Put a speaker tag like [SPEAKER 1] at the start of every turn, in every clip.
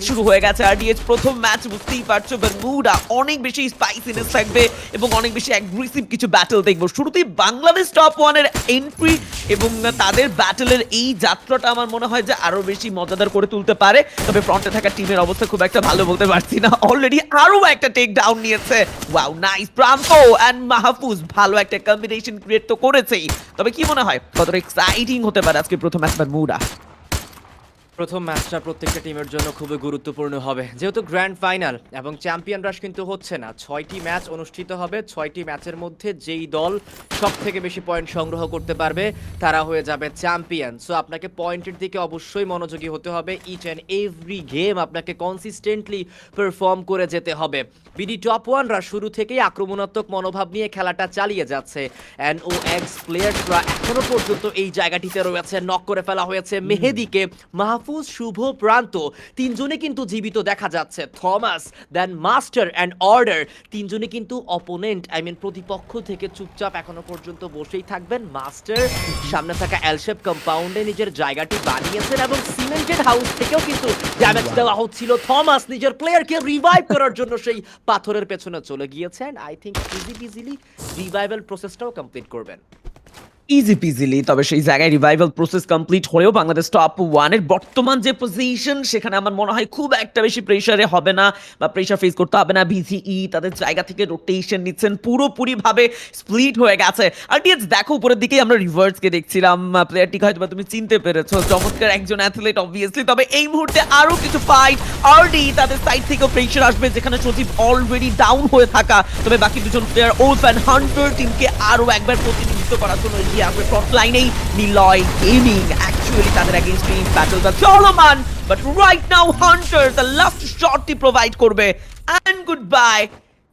[SPEAKER 1] শুরু হয়ে গেছে আরডিএস প্রথম ম্যাচ, বুঝতেই পারছো বারমুডা অনেক বেশি স্পাইসিনেস থাকবে এবং অনেক বেশি অ্যাগ্রেসিভ কিছু ব্যাটল দেখবো। শুরুতেই বাংলাদেশ টপ ওয়ানের এন্ট্রি এবং তাদের ব্যাটলের এই যাত্রাটা আমার মনে হয় যে আরো বেশি মজাদার করে তুলতে পারে। তবে ফ্রন্টে থাকা টিমের অবস্থা খুব একটা ভালো বলতে পারছি না, অলরেডি আরো একটা টেক ডাউন নিয়েছে। ওয়াও নাইস, প্রান্ত এন্ড মাহফুজ ভালো একটা কম্বিনেশন ক্রিয়েট তো করেছেই। তবে কি মনে হয় কতটা এক্সাইটিং হতে পারে আজকে প্রথম ম্যাচ বারমুডা?
[SPEAKER 2] প্রথম ম্যাচটা প্রত্যেকটা টিমের জন্য খুবই গুরুত্বপূর্ণ হবে, যেহেতু গ্র্যান্ড ফাইনাল এবং চ্যাম্পিয়ন রাশ কিন্তু হচ্ছে না। 6টি ম্যাচ অনুষ্ঠিত হবে, 6টি ম্যাচের মধ্যে যেই দল সব থেকে বেশি পয়েন্ট সংগ্রহ করতে পারবে তারা হয়ে যাবে চ্যাম্পিয়ন। সো আপনাকে পয়েন্টের দিকে অবশ্যই মনোযোগী হতে হবে। ইচ অ্যান্ড এভরি গেম আপনাকে কনসিস্টেন্টলি পারফর্ম করে যেতে হবে। বিডি টপ ওয়ানরা শুরু থেকেই আক্রমণাত্মক মনোভাব নিয়ে খেলাটা চালিয়ে যাচ্ছে। NOX প্লেয়ারসরা এখনো পর্যন্ত এই জায়গাটিতে রয়েছে। নক করে ফেলা হয়েছে মেহেদিকে, মাহফুজ, শুভ, প্রান্ত তিনজনে কিন্তু জীবিত দেখা যাচ্ছে। Thomas, then master and order তিনজনে কিন্তু অপোনেন্ট প্রতিপক্ষ থেকে চুপচাপ এখনো পর্যন্ত বসেই থাকবেন। মাস্টার সামনে থাকা এলশেপ কম্পাউন্ডে নিজের জায়গাটি বানিয়েছেন এবং সিমেন্টেড হাউস থেকেও কিন্তু ড্যামেজ দেওয়া হচ্ছিল। থমাস নিজের প্লেয়ারকে রিভাইভ করার জন্য সেই পাথরের পেছনে চলে গিয়েছেন। আই থিঙ্ক ইজিলি রিভাইভাল প্রসেসটাও কমপ্লিট করবেন
[SPEAKER 1] ইজি পিজিলি। তবে সেই জায়গায় রিভাইভাল প্রসেস কমপ্লিট হলেও বাংলাদেশ টপ ওয়ানের বর্তমান যে পজিশন সেখানে আমার মনে হয় খুব একটা বেশি প্রেশারে হবে না বা প্রেশার ফেস করতে হবে না। বিসিই তাদের জায়গা থেকে রোটেশন নিচ্ছেন, পুরোপুরিভাবে স্প্লিট হয়ে গেছে। আর ডিএস দেখো উপরের দিকেই আমরা রিভার্সকে দেখছিলাম, প্লেয়ারটিকে হয়তো তুমি চিনতে পেরেছো, চমৎকার একজন অ্যাথলেট অবভিয়াসলি। তবে এই মুহূর্তে আরো কিছু ফাইট অলরেডি তাদের সাইড থেকেও প্রেশার আসবে, যেখানে সচিব অলরেডি ডাউন হয়ে থাকা। তবে বাকি দুজন প্লেয়ার ওলফ অ্যান্ড হান্টার টিমকে আরো একবার প্রতিনিধিত্ব করার জন্য এগিয়ে আসবে। ফ্রন্ট লাইনেই নিলয় গেমিং, অ্যাকচুয়ালি তাদের এগেইনস্ট এই ব্যাটলটা চলমান, but right now hunter the last শটটি প্রোভাইড করবে and good bye.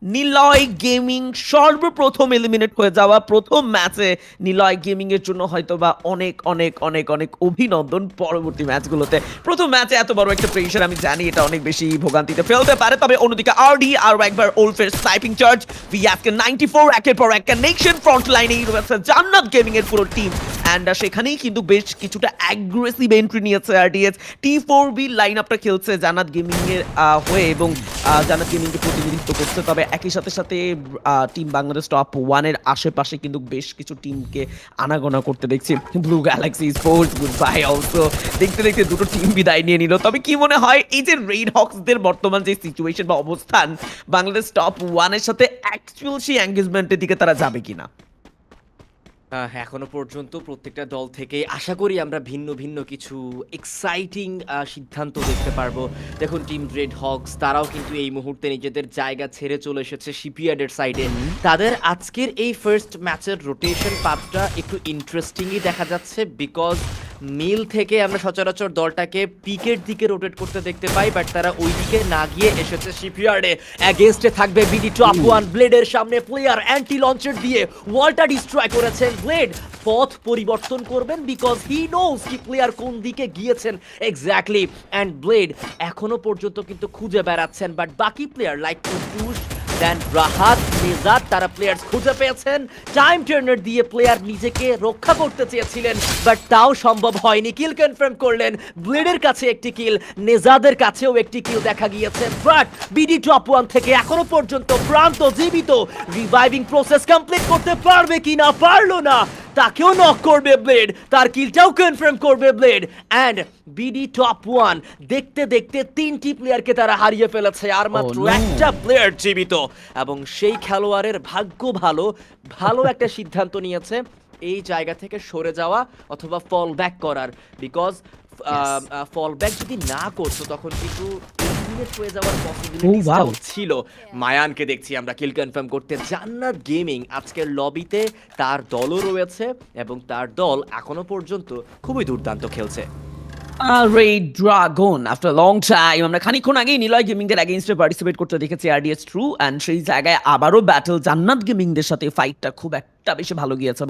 [SPEAKER 1] Niloy gaming সর্বপ্রথম এলিমিনেট হয়ে যাওয়া প্রথম ম্যাচে নিলয় গেমিং এর জন্য হয়তোবা অনেক অনেক অনেক অনেক অভিনন্দন। পরবর্তী ম্যাচগুলোতে প্রথম ম্যাচে এত বড় একটা প্রেশার আমি জানি এটা অনেক বেশি ভোগান্তিতে ফেলতে পারে। তবে অন্যদিকে আরডি আরও একবার ওলফের স্নাইপিং চার্জ, ভিএসকে 94 একের পর এক কানেকশন। ফ্রন্ট লাইনেই রয়েছে জান্নাত গেমিং এর পুরো টিম অ্যান্ড সেখানেই কিন্তু বেশ কিছুটা অ্যাগ্রেসিভ এন্ট্রি নিয়েছে আরডিএস। T4B লাইন আপটা খেলছে জান্নাত গেমিং এর হয়ে এবং জান্নাত গেমিংকে প্রতিনিধিত্ব করছে। তবে একই সাথে সাথে টিম বাংলাদেশ টপ ওয়ানের আশেপাশে কিন্তু বেশ কিছু টিমকে আনাগোনা করতে দেখছি। Blue Galaxy sports good bye also. দেখতে দেখতে দুটো টিম বিদায় নিয়ে নিল। তবে কি মনে হয় এই যে রেড হক্সদের বর্তমান যে সিচুয়েশন বা অবস্থান, বাংলাদেশ টপ ওয়ানের সাথে অ্যাকচুয়াল সেই এঙ্গেজমেন্টের দিকে তারা যাবে কিনা?
[SPEAKER 2] এখনো পর্যন্ত প্রত্যেকটা দল থেকে আশা করি আমরা ভিন্ন ভিন্ন কিছু এক্সাইটিং সিদ্ধান্ত দেখতে পারবো। দেখুন টিম রেড হক্স তারাও কিন্তু এই মুহূর্তে নিজেদের জায়গা ছেড়ে চলে এসেছে শিপইয়ার্ডের সাইডে। তাদের আজকের এই ফার্স্ট ম্যাচের রোটেশন পাথটা একটু ইন্টারেস্টিংই দেখা যাচ্ছে, বিকজ মিল থেকে আমরা সচরাচর দলটাকে পিকের দিকে রোটেট করতে দেখতে পাই, বাট তারা ওই দিকে না গিয়ে এসেছে শিপইয়ার্ডে। অ্যাগেইনস্টে থাকবে বিডি টপ ওয়ান। ব্লেডের সামনে প্লেয়ার অ্যান্টি লঞ্চার দিয়ে ওয়ালটা ডিস্ট্রয় করেছেন ব্লেড। পথ পরিবর্তন করবেন বিকজ হি নোজ কি প্লেয়ার কোন দিকে গিয়েছেন এক্স্যাক্টলি। অ্যান্ড ব্লেড এখনো পর্যন্ত কিন্তু খুঁজে বেড়াচ্ছেন, বাট বাকি প্লেয়ার লাইক কুটুস দেন রাহাত, নেজাদ তারা প্লেয়ার্স খুঁজে পেয়েছেন। টাইম টার্নার দিয়ে প্লেয়ার নিজেকে রক্ষা করতে চেয়েছিলেন, বাট তাও সম্ভব হয়নি। কিল কনফার্ম করলেন, ব্লেডের কাছে একটি কিল, নেজাদের কাছেও একটি কিল দেখা গিয়েছে। বাট বিডি টপ ওয়ান থেকে এখনো পর্যন্ত প্রান্ত জীবিত। রিভাইভিং প্রসেস কমপ্লিট করতে পারবে কি না, পারলো না। তাকেও নক করবে ব্লেড, তার কিলটাও কনফার্ম করবে blade. And BD top one দেখতে দেখতে 3টি প্লেয়ারকে তারা হারিয়ে ফেলেছে, আর মাত্র একটা প্লেয়ার জীবিত। এবং সেই খেলোয়াড়ের ভাগ্য ভালো একটা সিদ্ধান্ত নিয়েছে এই জায়গা থেকে সরে যাওয়া অথবা ফল ব্যাক করার। বিকজ ফল ব্যাক যদি না করতো তখন কিন্তু হয়ে যাওয়ার পসিবিলিটিটাও ছিল। মায়ানকে দেখছি আমরা কিল কনফার্ম করতে। জান্নাত গেমিং আজকের লবিতে তার দলও রয়েছে এবং তার দল এখনো পর্যন্ত খুবই দুর্দান্ত খেলছে।
[SPEAKER 1] Red dragon after long time আমরা খানিকক্ষণ আগেই নিলয় গেমিংদের এগেইনস্টে পার্টিসিপেট করতে দেখেছি আরডিএস ট্রু, অ্যান্ড সেই জায়গায় আবারও ব্যাটল জান্নাত গেমিংদের সাথে ফাইটটা খুব একটা বেশি ভালো গিয়েছে।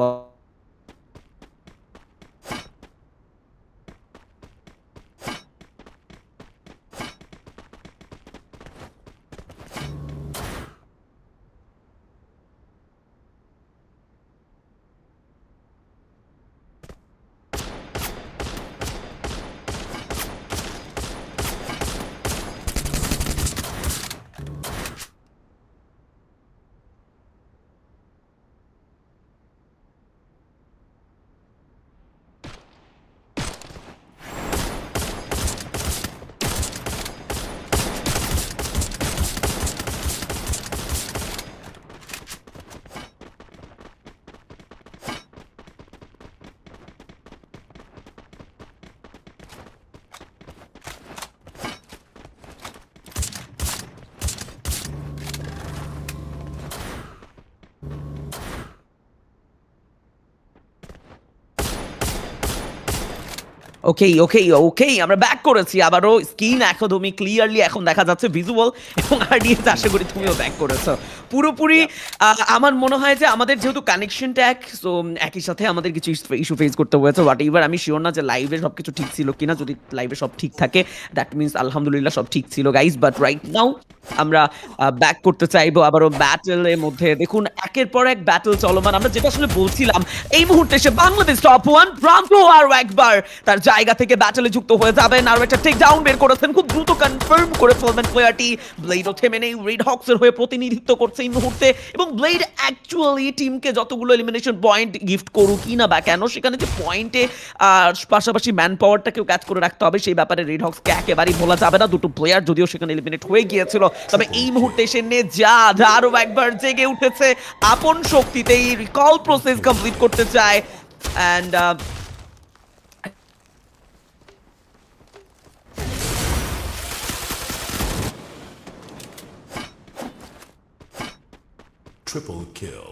[SPEAKER 1] ওকে ওকে ওকে আমরা ব্যাক করেছি আবারও স্ক্রিন একদমই ক্লিয়ারলি এখন দেখা যাচ্ছে ভিজুয়াল এবং আরডিএস আশা করি তুমিও ব্যাক করেছো পুরোপুরি। আমার মনে হয় যে আমাদের যেহেতু কানেকশনটা এক, সো একই সাথে আমাদের কিছু ইস্যু ফেস করতে হয়েছে। বাট এবার আমি শিওর না যে লাইভে সব কিছু ঠিক ছিল কিনা। যদি লাইভে সব ঠিক থাকে দ্যাট মিনস আলহামদুলিল্লাহ সব ঠিক ছিল গাইস। বাট রাইট নাও আমরা ব্যাক করতে চাইবো আবারও ব্যাটেলের মধ্যে। দেখুন একের পর এক ব্যাটল চলমান। আমরা যেটা আসলে বলছিলাম এই মুহূর্তে সে বাংলাদেশ টপ ওয়ান প্রান্ত আরো একবার তার জায়গা থেকে ব্যাটলে যুক্ত হয়ে যাবেন। আরো একটা টেক ডাউন বের করেছেন, খুব দ্রুত কনফার্ম করে ফেলবেন প্লেয়ারটি। ব্লেডও থেমে নেই, রেড হক্স এর হয়ে প্রতিনিধিত্ব করছে এই মুহূর্তে এবং ব্লেড অ্যাকচুয়ালি টিমকে যতগুলো এলিমিনেশন পয়েন্ট গিফট করুক কি না বা কেন, সেখানে যে পয়েন্টে পাশাপাশি ম্যান পাওয়ারটাকেও ক্যাচ করে রাখতে হবে সেই ব্যাপারে রেড হক্সকে একেবারেই ভোলা যাবে না। দুটো প্লেয়ার যদিও সেখানে এলিমিনেট হয়ে গিয়েছিল, তবে এই মুহূর্তে এসে আরো একবার জেগে উঠেছে আপন শক্তিতে, এই রিকল প্রসেস কমপ্লিট করতে চায়। And
[SPEAKER 3] Triple kill.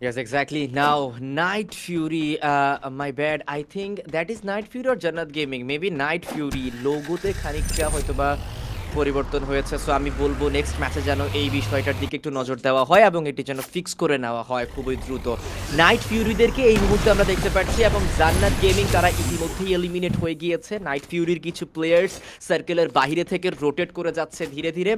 [SPEAKER 2] Yes, exactly. Now, Night Fury, my bad. I think that is Night Fury or Jannat Gaming. Maybe Night Fury. লোগোতে খানিকটা হয়তোবা পরিবর্তন হয়েছে, সো আমি বলবো নেক্সট ম্যাচে যেন এই বিষয়টার দিকে একটু নজর দেওয়া হয় এবং এটি যেন ফিক্স করে নেওয়া হয় খুবই দ্রুত। নাইট ফিউরিদেরকে এই মুহূর্তে আমরা দেখতে পাচ্ছি এবং জান্নাত গেমিং তারা ইতিমধ্যেই এলিমিনেট হয়ে গিয়েছে। নাইট ফিউরির কিছু প্লেয়ার্স সার্কেলের বাইরে থেকে রোটেট করে যাচ্ছে ধীরে ধীরে।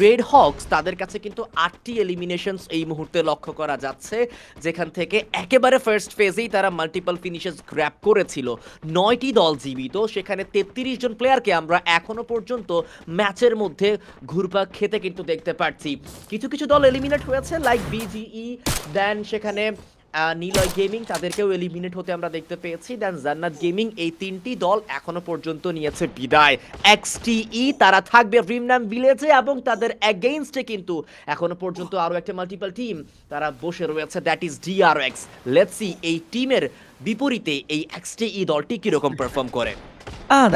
[SPEAKER 2] রেড হক্স তাদের কাছে কিন্তু 8টি এলিমিনেশনস এই মুহূর্তে লক্ষ্য করা যাচ্ছে, যেখান থেকে একেবারে ফার্স্ট ফেজেই তারা মাল্টিপল ফিনিশেস গ্র্যাব করেছিল। 9টি দল জীবিত, সেখানে 33 জন প্লেয়ারকে আমরা এখনো পর্যন্ত ম্যাচের মধ্যে ঘুরপাক খেতে কিন্তু দেখতে পাচ্ছি। কিছু কিছু দল এলিমিনেট হয়েছে লাইক বিজিই, দেন সেখানে নিলয় গেমিং তাদেরকেও এলিমিনেট হতে আমরা দেখতে পেয়েছি। দেন জান্নাত গেমিং, এই 3টি দল এখনো পর্যন্ত নিয়েছে বিদায়। এক্সটিই তারা থাকবে রিমনাম ভিলেজে এবং তাদের এগেইনস্টে কিন্তু এখনো পর্যন্ত আরো একটা মাল্টিপল টিম তারা বসে রয়েছে, that is DRX. Let's see এই টিমের বিপরীতে এই এক্সটিই দলটি কিরকম পারফর্ম করে।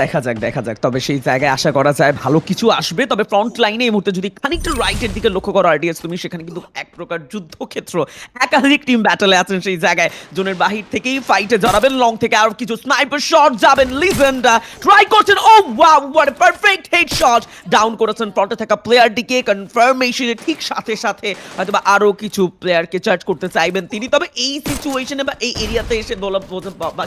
[SPEAKER 1] দেখা যাক তবে সেই জায়গায় আশা করা যায় ভালো কিছু আসবে। তবে ফ্রন্ট লাইনে এই মুহূর্তে যদি খানিকটা রাইটের দিকে লক্ষ্য করো আরডিএস তুমি, সেখানে কিন্তু এক প্রকার যুদ্ধক্ষেত্র, একাধিক টিম ব্যাটলে আছেন সেই জায়গায়। জোনের বাহির থেকেই ফাইটে জড়াবেন, লং থেকে আর কিছু স্নাইপার শট যাবেন। লিজেন্ড ট্রাই করছেন, oh wow what a perfect headshot, down করেছেন ফ্রন্টে থাকা প্লেয়ারটিকে। কনফার্মেশনের ঠিক সাথে সাথে হয়তোবা আরো কিছু প্লেয়ারকে চার্জ করতে চাইবেন তিনি। তবে এই সিচুয়েশনে বা এই এরিয়াতে এসে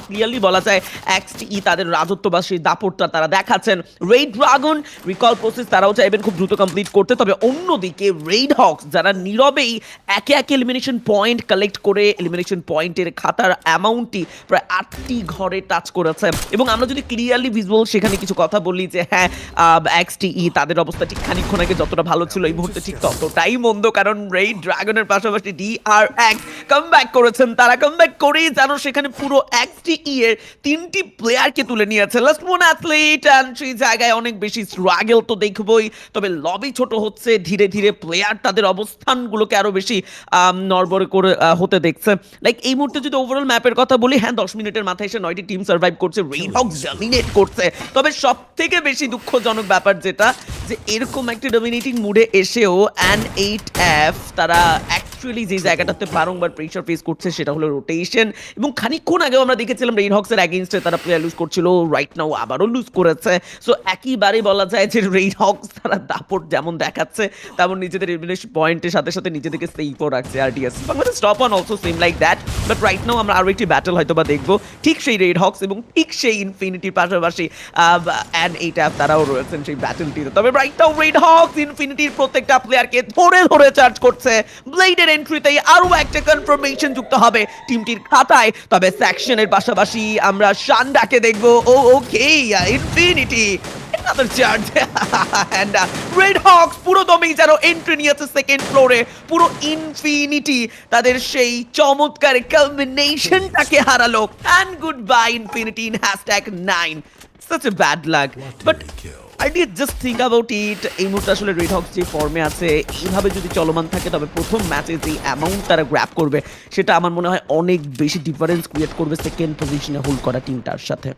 [SPEAKER 1] ক্লিয়ারলি বলা যায় এক্সটিই তাদের রাজত্ব বা সেই দাপটটা তারা দেখাচ্ছেন। রেড ড্রাগন রিকল প্রসেস তারাও চাইবেন খুব দ্রুত কমপ্লিট করতে। তবে অন্যদিকে রেড হক্স যারা নীরবেই একে একে এলিমিনেশন পয়েন্ট কালেক্ট করে এলিমিনেশন পয়েন্টের খাতার অ্যামাউন্টটি প্রায় 8টি ঘরে টাচ করেছে। এবং আমরা যদি ক্লিয়ারলি ভিজুয়াল সেখানে কিছু কথা বলি যে হ্যাঁ এক্সটিই তাদের অবস্থা ঠিক খানিকক্ষণ আগে যতটা ভালো ছিল এই মুহূর্তে ঠিক ততটাই মন্দ, কারণ রেড ড্রাগনের পাশাপাশি ডিআরএক্স কামব্যাক করেছেন। তারা কামব্যাক করেই যেন সেখানে পুরো এক্সটিই এর 3টি প্লেয়ারকে তুলে নিয়েছে। লাস্ট ওয়ান অ্যাথলিট, অ্যান্ড সেই জায়গায় অনেক বেশি স্ট্রাগল তো দেখবই। তবে লবি ছোট হচ্ছে ধীরে ধীরে, প্লেয়ার তাদের অবস্থানগুলোকে আরো বেশি নড়বড়ে করে হতে দেখছে। লাইক এই মুহূর্তে যদি ওভারঅল ম্যাপের কথা বলি, হ্যাঁ 10 মিনিটের মাথায় এসে 9টি টিম সার্ভাইভ করছে, রেড হক্স ডমিনেট করছে। তবে সব থেকে বেশি দুঃখজনক ব্যাপার যেটা, যে এরকম একটা ডমিনেটিং মুডে এসেও N8F তারা অ্যাকচুয়ালি যে জায়গাটাতে বারংবার প্রেশার ফেস করছে সেটা হলো রোটেশন। এবং খানিকক্ষণ আগেও আমরা দেখেছিলাম রেড হক্সের অ্যাগেইনস্টে তারা প্লেয়ার লুজ করছিল, রাইট নাও আবারও লুজ করেছে। সো একইবারে বলা যায় যে রেড হক্স তারা দাপট যেমন দেখাচ্ছে তেমন নিজেদের এলিমিনেশন পয়েন্টের সাথে সাথে নিজেদেরকে সেফও রাখছে। RDS Bangladesh top on also same like that. But right নাও আমরা আরও একটি ব্যাটল হয়তো বা দেখবো, ঠিক সেই রেড হক্স এবং ঠিক সেই ইনফিনিটির পাশাপাশি N8F তারাও রয়েছেন সেই ব্যাটলটিতে। তবে রাইট নাও রেড হক্স ইনফিনিটির প্রত্যেকটা প্লেয়ারকে ধরে ধরে চার্জ করছে। ব্লেডের এন্ট্রিতেই আরও একটা কনফার্মেশন যুক্ত হবে টিমটির খাতায়। তবে সেকশনের পাশাপাশি আমরা শান্ডাকে দেখবো। ও ওকে infinity another charge and red hawks পুরো দমেই যেন এন্ট্রি নিয়েছে সেকেন্ড ফ্লোরে। পুরো ইনফিনিটি তাদের সেই চমৎকার কম্বিনেশনটাকে হারালো। and goodbye infinity in #9 such a bad luck but I did just think about it. এই মুহূর্তে আসলে রেড হক্স যে ফর্মে আছে এইভাবে যদি চলমান থাকে তবে প্রথম ম্যাচে যে অ্যামাউন্ট তারা গ্র্যাব করবে সেটা আমার মনে হয় অনেক বেশি ডিফারেন্স ক্রিয়েট করবে সেকেন্ড পজিশনে হোল্ড করা টিমটার সাথে।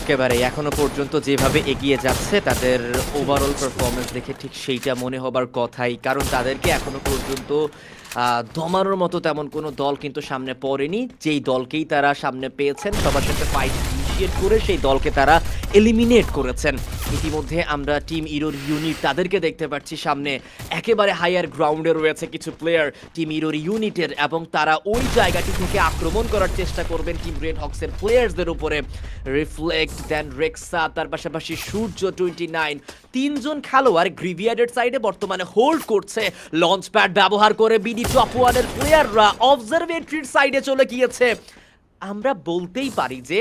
[SPEAKER 2] একেবারে এখনো পর্যন্ত যেভাবে এগিয়ে যাচ্ছে তাদের ওভারঅল পারফরমেন্স দেখে ঠিক সেইটা মনে হবার কথাই, কারণ তাদেরকে এখনো পর্যন্ত দমানোর মতো তেমন কোনো দল কিন্তু সামনে পড়েনি। যেই দলকেই তারা সামনে পেয়েছেন সবার সাথে ফাইট ইনিশিয়েট করে সেই দলকে তারা এলিমিনেট করেছেন। ইতিমধ্যে আমরা টিম ইরোর ইউনিট তাদেরকে দেখতে পাচ্ছি সামনে একেবারে হায়ার গ্রাউন্ডে রয়েছে কিছু প্লেয়ার টিম ইরোর ইউনিটের, এবং তারা ওই জায়গাটি থেকে আক্রমণ করার চেষ্টা করবেন টিম রেড হক্সের প্লেয়ার্সদের উপরে। রিফ্লেক্ট, দেন রেক্সা, তার পাশাপাশি সূর্য 29, তিনজন খেলোয়াড় গ্রিভিয়ার্ডের সাইডে বর্তমানে হোল্ড করছে। লঞ্চ প্যাড ব্যবহার করে বিডি টপ ওয়ানের প্লেয়াররা অবজারভেটরির সাইডে চলে গিয়েছে। আমরা বলতেই পারি যে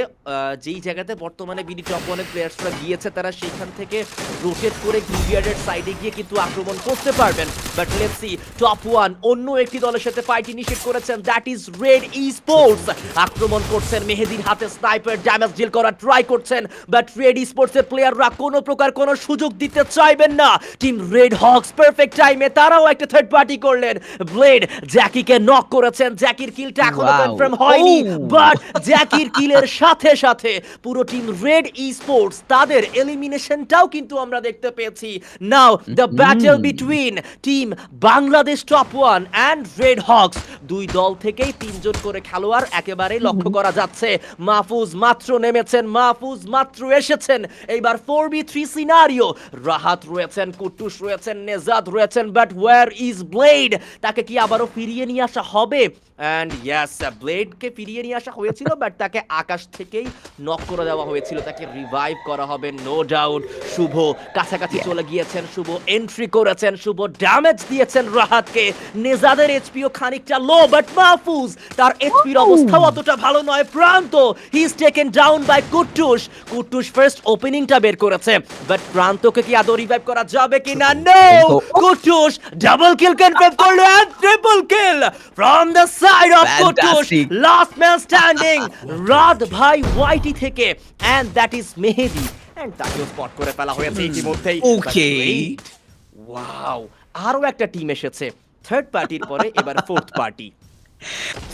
[SPEAKER 2] যেই জায়গাতে বর্তমানে বিডি টপ ওয়ানের প্লেয়ার্সরা গিয়েছে তারা সেখান থেকে রোটেট করে গ্রিভিয়ার্ডের সাইডে গিয়ে কিন্তু আক্রমণ করতে পারবেন। But let's see, top one অন্য একটি দলের সাথে ফাইট ইনিশিয়েট করেছেন, that is red E sports. আক্রমণ করছেন, মেহেদির হাতে স্নাইপার, ড্যামেজ ডিল করার ট্রাই করছেন, বাট রেড ই স্পোর্টসের প্লেয়াররা কোনো প্রকার কোনো সুযোগ দিতে চাইবেন না। টিম রেড হক্স পারফেক্ট টাইমে তারাও একটা থার্ড পার্টি করলেন। ব্লেড জ্যাকিকে নক করেছেন, জ্যাকির কিলটা এখনো
[SPEAKER 1] Wow.
[SPEAKER 2] কনফার্ম হয়নি,
[SPEAKER 1] Oh.
[SPEAKER 2] বাট জ্যাকির কিলের সাথে সাথে পুরো টিম রেড ই স্পোর্টস তাদের এলিমিনেশনটাও কিন্তু আমরা দেখতে পেয়েছি। Now the battle between team Bangladesh top one and red hawks, দুই দল থেকেই তিনজন করে খেলোয়াড় একেবারে লক্ষ্য করা যাচ্ছে। মাহফুজ মাত্র নেমেছেন, মাহফুজ মাত্র এসেছেন। এইবার 4v3 সিনারিও, রাহাত রয়েছেন, কুট্টুস রয়েছেন, নেজাদ রয়েছেন, বাট ওয়্যার ইজ ব্লেড? তাকে কি আবারও ফিরিয়ে নিয়ে আসা হবে? অ্যান্ড ইয়াস, ব্লেডকে ফিরিয়ে নিয়ে আসা হয়েছিল, বাট তাকে আকাশ থেকেই নক করে দেওয়া হয়েছিল, তাকে রিভাইভ করা হবে নো ডাউট। শুভ কাছাকাছি চলে গিয়েছেন, শুভ এন্ট্রি করেছেন, শুভ ড্যামেজ দিয়েছেন রাহাতকে। নেজাদের এইচপিও খানিকটা লো, বাট মাহফুজ তার এইচপির অবস্থাও অতটা ভালো নয়। Pranto, he is taken down by Kuttus. Kuttus first ওপেনিংটা বের করেছে, বাট প্রান্তকে কি আদৌ রিভাইভ করা যাবে কিনা? No, Kuttus double kill confirm করলো and triple kill from the side of Kuttus.
[SPEAKER 1] Fantastic.
[SPEAKER 2] Last man standing রাত ভাই ওয়াইটি থেকে, and that is Mehedi, and তাকেও স্পট করে ফেলা হয়েছে ইতিমধ্যেই।
[SPEAKER 1] Okay.
[SPEAKER 2] ওয়াও, আরো একটা টিম এসেছে থার্ড পার্টির পরে, এবার ফোর্থ পার্টি।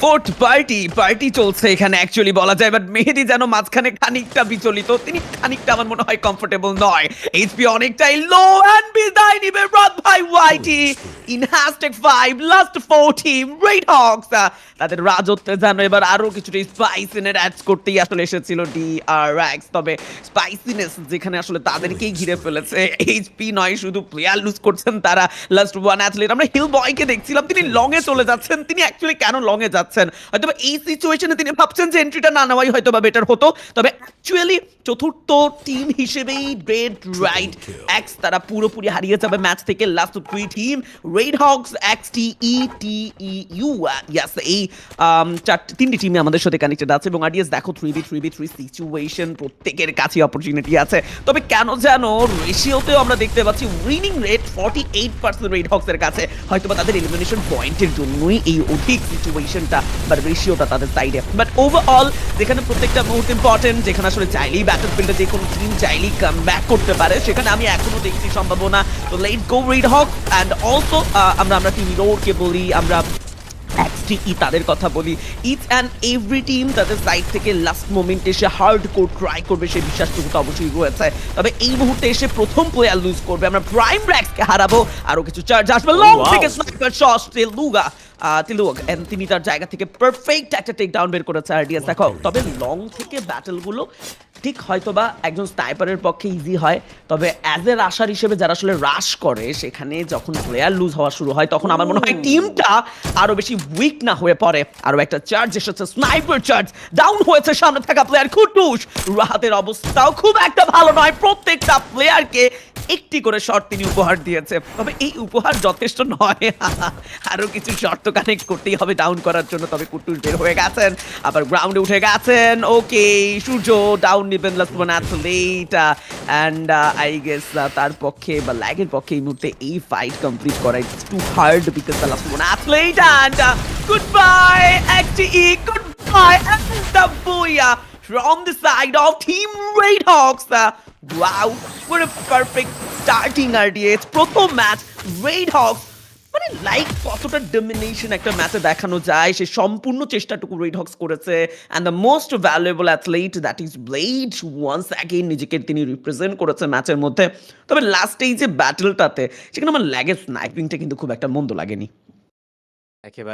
[SPEAKER 1] ফোর্থ পার্টি চলছে এখানে অ্যাকচুয়ালি বলা যায়, বাট মেহেদি যেন মাঝখানে খানিকটা বিচলিত, তিনি খানিকটা আমার মনে হয় কমফোর্টেবল নয়। এইচপি অনেকটাই লো, এন্ড বিদায় নিবে রাত ভাই YT in hashtag 5 last 4 team red hawks. তাদের রাজত্বে যেন এবার আরো কিছুটা স্পাইসিনেস অ্যাড করতেই আসলে এসেছিল ডিআরএক্স, তবে স্পাইসিনেস যেখানে আসলে তাদেরকেই ঘিরে ফেলেছে। এইচপি নয় শুধু প্লেয়ার লুজ করছেন তারা, লাস্ট ওয়ান অ্যাথলিট আমরা হিল বয়কে দেখছিলাম, তিনি লং এ চলে যাচ্ছেন। তিনি অ্যাকচুয়ালি কেন লং এ যাচ্ছেন, হয়তো এই সিচুয়েশনে তিনি ভাবছেন যে এন্ট্রিটা না নেওয়াই হয়তো বা বেটার হতো, তবে অ্যাকচুয়ালি চতুর্থ টিম হিসেবেই রেড রাইট এক্স তারা পুরোপুরি হারিয়ে যাবে ম্যাচ থেকে। Last 3 team red Hawks, XTETEU, ইয়াস, এই তিনটি টিমে আমাদের সাথে কানেক্টেড আছে, এবং আরডিএস দেখো 3v3 সিচুয়েশন, প্রত্যেকের কাছে অপরচুনিটি আছে, তবে কেন যেন রেশিওতেও আমরা দেখতে পাচ্ছি উইনিং রেট 48% রেড হক্সের কাছে, হয়তো বা তাদের এলিমিনেশন পয়েন্টের জন্যই এই অধিক সিচুয়েশনটা বা রেশিওটা তাদের সাইডে। বাট ওভারঅল যেখানে প্রত্যেকটা মুহূর্ত ইম্পর্টেন্ট, যেখানে আসলে চাইলেই ব্যাটল ফিল্ডে যে কোনো টিম চাইলেই কাম ব্যাক করতে পারে, সেখানে আমি এখনো দেখছি সম্ভাবনা। তো let go red Hawks, and also আমরা টিম রোডকে বলি, আমরা XTE তাদের কথা বলি, ইচ অ্যান্ড এভরি টিম তাদের সাইড থেকে লাস্ট মোমেন্টে এসে হার্ড কোর ট্রাই করবে, সেই বিশ্বাসটুকু তো অবশ্যই রয়েছে। তবে এই মুহূর্তে এসে প্রথম প্লেয়ার লুজ করবে, আমরা প্রাইম র্যাক্সকে হারাবো, আরো কিছু চার্জ আসবে, লং
[SPEAKER 2] Wow.
[SPEAKER 1] থেকে স্নাইপার শট তিলুগা, তিনি তার জায়গা থেকে পারফেক্ট একটা টেক ডাউন বের করেছে আরডিএস। দেখো তবে লং থেকে ব্যাটলগুলো ঠিক হয়তোবা একজন স্নাইপারের পক্ষে ইজি হয়, তবে অ্যাজ এ রাশার হিসেবে যারা আসলে রাশ করে, সেখানে যখন প্লেয়ার লুজ হওয়া শুরু হয় তখন আমার মনে হয় টিমটা আরো বেশি উইক না হয়ে পড়ে। আরো একটা চার্জ এসেছে, স্নাইপার চার্জ, ডাউন হয়েছে সামনে থাকা প্লেয়ার কুট্টুস। রাহাতের অবস্থাও খুব একটা ভালো নয়, প্রত্যেকটা প্লেয়ারকে একটি করে শট তিনি উপহার দিয়েছে, তবে এই উপহার যথেষ্ট নয়, আরো কিছু শর্ত কানেক্ট করতেই হবে ডাউন করার জন্য। তবে কুট্টুস বের হয়ে গেছেন, আবার গ্রাউন্ডে উঠে গেছেন। ওকে, সূর্য ডাউন নিবেন last one athlete, and I guess তার পক্ষে বা ল্যাগের পক্ষে এই মুহূর্তে এই ফাইট কমপ্লিট করা it's too hard because the last one athlete, and goodbye XTE, goodbye, and the booyah from the side of Team Red Hawks. Wow, what a perfect starting RDS. প্রথম match Red Hawks, মানে like কতটা domination একটা ম্যাচে দেখানো যায়, সে সম্পূর্ণ চেষ্টাটুকু রেড হক্স করেছে। And the most valuable athlete that is Blade once again নিজেকে তিনি রিপ্রেজেন্ট করেছে ম্যাচের মধ্যে। তবে লাস্টে এই যে ব্যাটলটাতে, সেখানে আমার ল্যাগের স্নাইপিংটা কিন্তু খুব একটা মন্দ লাগেনি।
[SPEAKER 2] একেবারে